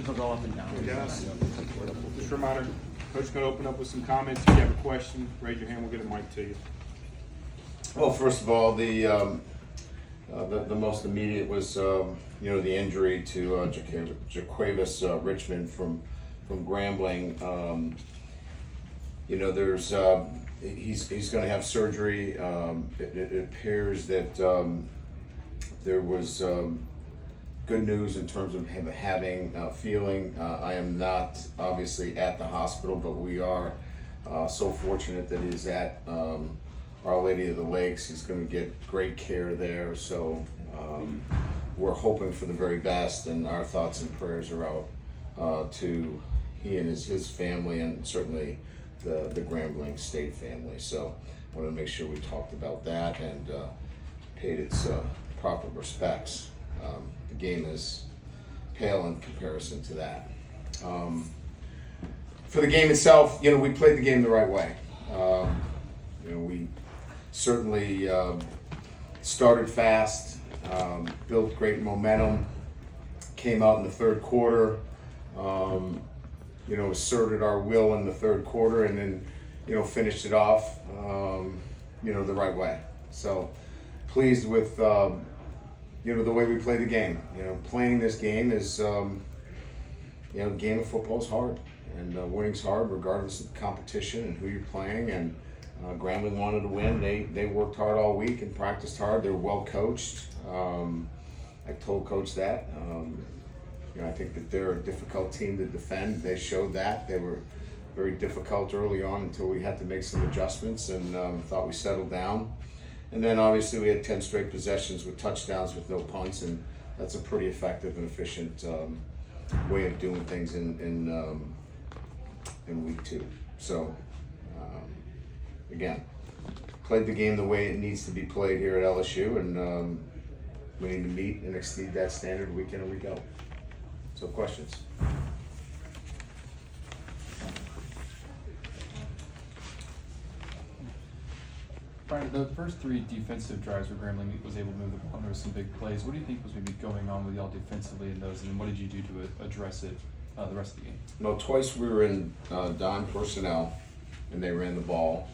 think he'll go up and down. Yes. Just a reminder, Coach is going to open up with some comments. If you have a question, raise your hand. We'll get a mic to you. Well, first of all, the most immediate was the injury to Jaquavis Richmond from Grambling. He's going to have surgery. It appears that there was good news in terms of him having feeling. I am not obviously at the hospital, but we are so fortunate that he's at Our Lady of the Lakes. He's going to get great care there. So we're hoping for the very best, and our thoughts and prayers are out to he and his family, and certainly the Grambling State family. So I want to make sure we talked about that and paid its proper respects. The game is pale in comparison to that. For the game itself, we played the game the right way. We certainly started fast, built great momentum, came out in the third quarter, asserted our will in the third quarter, and then, finished it off, the right way. So pleased with, the way we play the game. Playing this game is, game of football is hard, and winning's hard regardless of the competition and who you're playing. And Grambling wanted to win. They worked hard all week and practiced hard. They're well coached. I told Coach that. I think that they're a difficult team to defend. They showed that. They were very difficult early on until we had to make some adjustments, and thought we settled down. And then obviously we had 10 straight possessions with touchdowns with no punts, and that's a pretty effective and efficient way of doing things in week 2. So again, played the game the way it needs to be played here at LSU, and we need to meet and exceed that standard week in and week out. So questions? Brian, the first 3 defensive drives where Grambling was able to move the ball, and there was some big plays. What do you think was maybe going on with y'all defensively in those, and then what did you do to address it the rest of the game? Well, twice we were in dime personnel, and they ran the ball.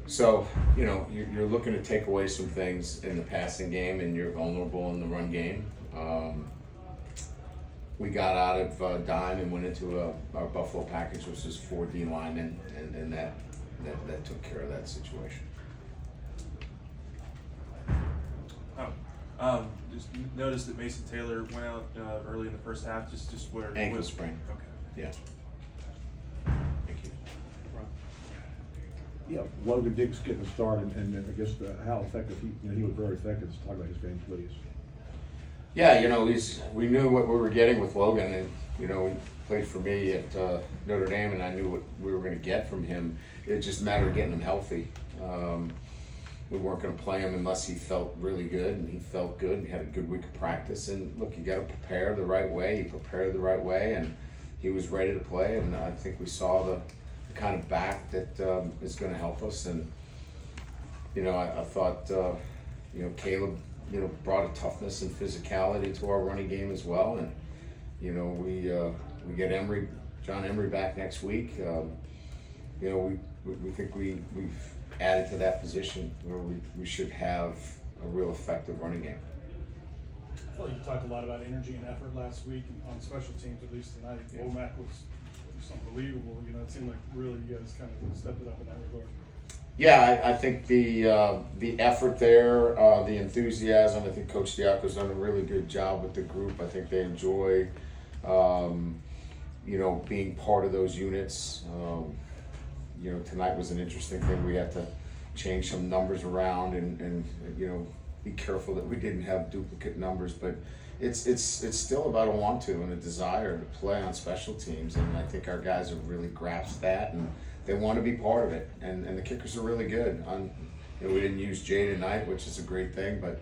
So, you're looking to take away some things in the passing game, and you're vulnerable in the run game. We got out of dime and went into our Buffalo package, which is 4 D linemen, and that took care of that situation. Just noticed that Mason Taylor went out early in the first half. Just where Ankle sprain. Okay. Yeah. Thank you. Yeah, Logan Diggs getting a start, and I guess how effective he was very effective. Let's talk about his game, please. Yeah, we knew what we were getting with Logan, and he played for me at Notre Dame, and I knew what we were going to get from him. It just mattered of getting him healthy. We weren't going to play him unless he felt really good, and he felt good. He had a good week of practice, and look, you got to prepare the right way. He prepared the right way, and he was ready to play. And I think we saw the kind of back that is going to help us. And I thought Caleb brought a toughness and physicality to our running game as well. And we get John Emery back next week. We think we've added to that position where we should have a real effective running game. I feel like you talked a lot about energy and effort last week on special teams, at least tonight. Womack was unbelievable. It seemed like really you guys kind of stepped it up in that regard. Yeah, I think the effort there, the enthusiasm. I think Coach Diaco's done a really good job with the group. I think they enjoy, being part of those units. Tonight was an interesting thing. We had to change some numbers around and be careful that we didn't have duplicate numbers. But it's still about a want to and a desire to play on special teams, and I think our guys have really grasped that, and they want to be part of it. And the kickers are really good. We didn't use Jay tonight, which is a great thing, but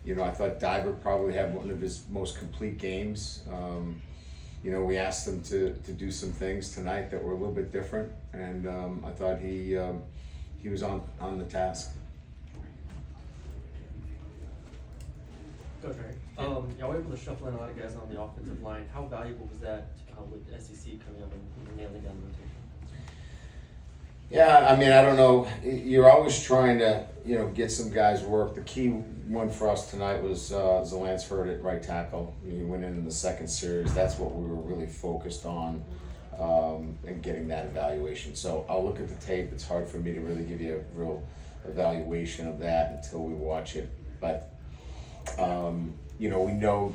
I thought Diver probably had one of his most complete games. We asked him to do some things tonight that were a little bit different, and I thought he was on the task. Okay. Y'all were able to shuffle in a lot of guys on the offensive line. How valuable was that with SEC coming up and nailing down the rotation? Yeah, I mean, I don't know. You're always trying to, get some guys work. The key one for us tonight was Zalansford at right tackle. He went in the second series. That's what we were really focused on, and getting that evaluation. So I'll look at the tape. It's hard for me to really give you a real evaluation of that until we watch it. But we know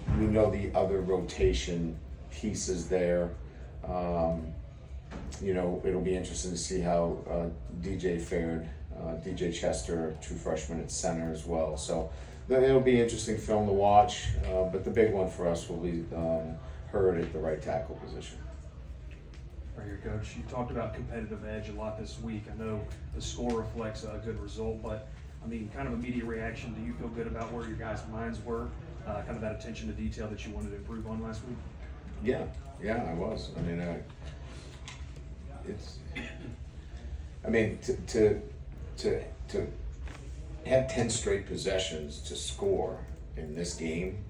the other rotation pieces there. It'll be interesting to see how DJ fared. DJ Chester, true freshman at center as well. So it'll be interesting film to watch. But the big one for us will be Hurd at the right tackle position. Right here, Coach. You talked about competitive edge a lot this week. I know the score reflects a good result, but I mean, kind of immediate reaction. Do you feel good about where your guys' minds were? Kind of that attention to detail that you wanted to improve on last week? Yeah, I was. To have 10 straight possessions to score in this game,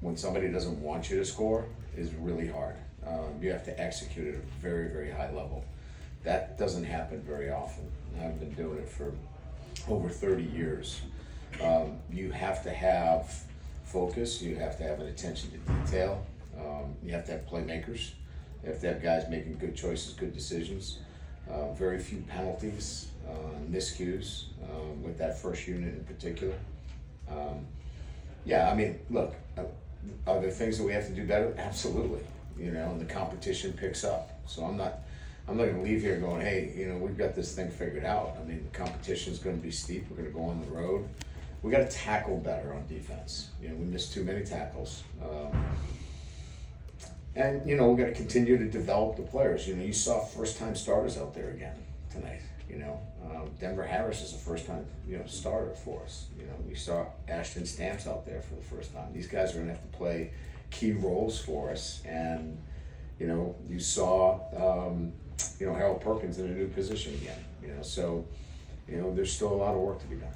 when somebody doesn't want you to score, is really hard. You have to execute at a very, very high level. That doesn't happen very often. I've been doing it for over 30 years. You have to have focus. You have to have an attention to detail. You have to have playmakers. You have to have guys making good choices, good decisions. Very few penalties, miscues with that first unit in particular. Look, are there things that we have to do better? Absolutely. And the competition picks up. So I'm not going to leave here going, hey, we've got this thing figured out. I mean, the competition's going to be steep. We're going to go on the road. We got to tackle better on defense. We missed too many tackles. And we got to continue to develop the players. You saw first-time starters out there again tonight. Denver Harris is a first-time starter for us. We saw Ashton Stamps out there for the first time. These guys are going to have to play key roles for us. And you saw Harold Perkins in a new position again. So there's still a lot of work to be done.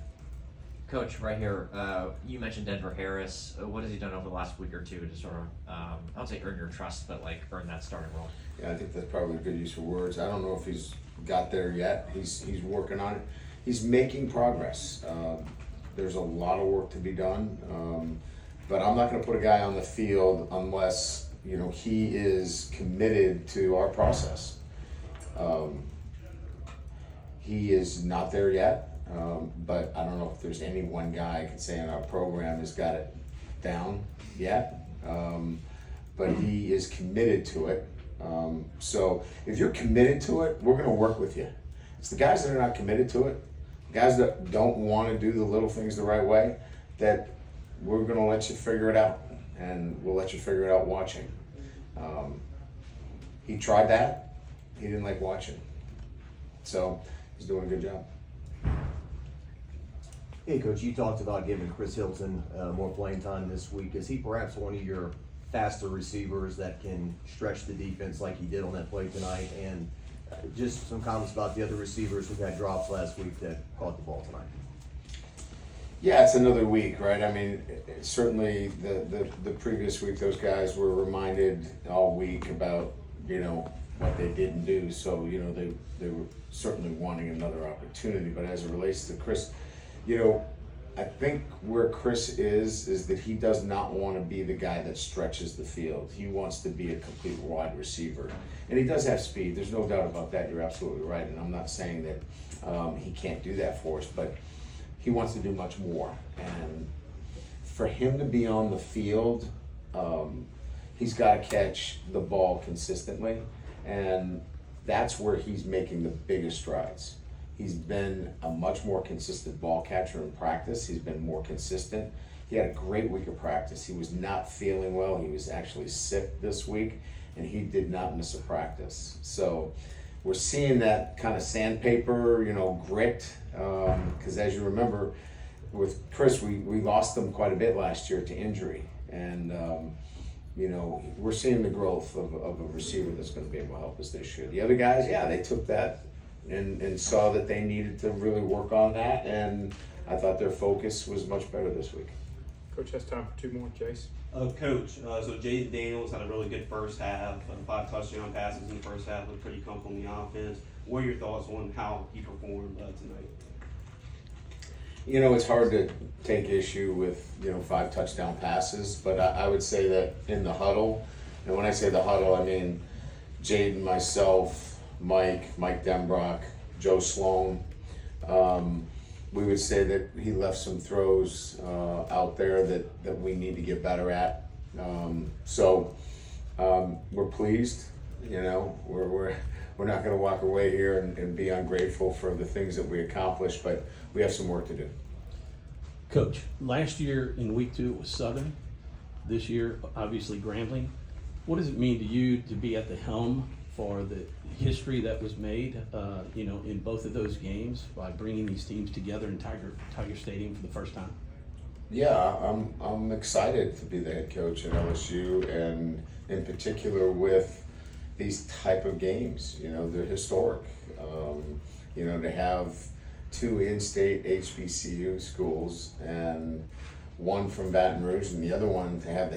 Coach, right here, you mentioned Denver Harris. What has he done over the last week or two to sort of, I don't say earn your trust, but like earn that starting role? Yeah, I think that's probably a good use of words. I don't know if he's got there yet. He's working on it. He's making progress. There's a lot of work to be done, but I'm not going to put a guy on the field unless he is committed to our process. He is not there yet. But I don't know if there's any one guy I can say in our program has got it down yet. But he is committed to it. So if you're committed to it, we're going to work with you. It's the guys that are not committed to it, guys that don't want to do the little things the right way, that we're going to let you figure it out. And we'll let you figure it out watching. He tried that. He didn't like watching. So he's doing a good job. Hey, Coach, you talked about giving Chris Hilton more playing time this week. Is he perhaps one of your faster receivers that can stretch the defense like he did on that play tonight? And just some comments about the other receivers who had drops last week that caught the ball tonight. Yeah, it's another week, right? I mean, certainly the previous week, those guys were reminded all week about, what they didn't do. So, they were certainly wanting another opportunity. But as it relates to Chris, I think where Chris is that he does not want to be the guy that stretches the field. He wants to be a complete wide receiver. And he does have speed. There's no doubt about that. You're absolutely right. And I'm not saying that he can't do that for us, but he wants to do much more. And for him to be on the field, he's got to catch the ball consistently. And that's where he's making the biggest strides. He's been a much more consistent ball catcher in practice. He's been more consistent. He had a great week of practice. He was not feeling well. He was actually sick this week, and he did not miss a practice. So we're seeing that kind of sandpaper, grit, because as you remember, with Chris, we lost him quite a bit last year to injury. And, we're seeing the growth of a receiver that's going to be able to help us this year. The other guys, they took that and saw that they needed to really work on that, and I thought their focus was much better this week. Coach has time for 2 more. Jace. Coach, so Jaden Daniels had a really good first half, 5 touchdown passes in the first half, looked pretty comfortable in the offense. What are your thoughts on how he performed tonight? You know, it's hard to take issue with, 5 touchdown passes, but I would say that in the huddle, and when I say the huddle, I mean Jaden, myself, Mike Denbrock, Joe Sloan. We would say that he left some throws out there that we need to get better at. So we're pleased, we're not going to walk away here and be ungrateful for the things that we accomplished, but we have some work to do. Coach, last year in week 2 it was Southern. This year, obviously Grambling. What does it mean to you to be at the helm for the history that was made, in both of those games by bringing these teams together in Tiger Stadium for the first time? Yeah, I'm excited to be the head coach at LSU, and in particular with these type of games. They're historic. To have 2 in-state HBCU schools, and one from Baton Rouge and the other one to have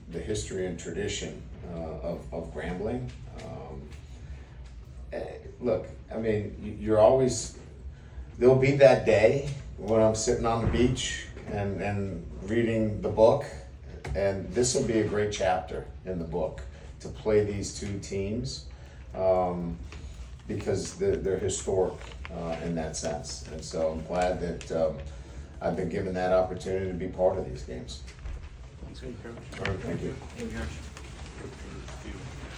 the history and tradition of Grambling. Look, I mean, you're always, there'll be that day when I'm sitting on the beach and reading the book, and this will be a great chapter in the book to play these 2 teams because they're historic in that sense. And so I'm glad that I've been given that opportunity to be part of these games. Thanks, Coach. All right, thank you. Thank you.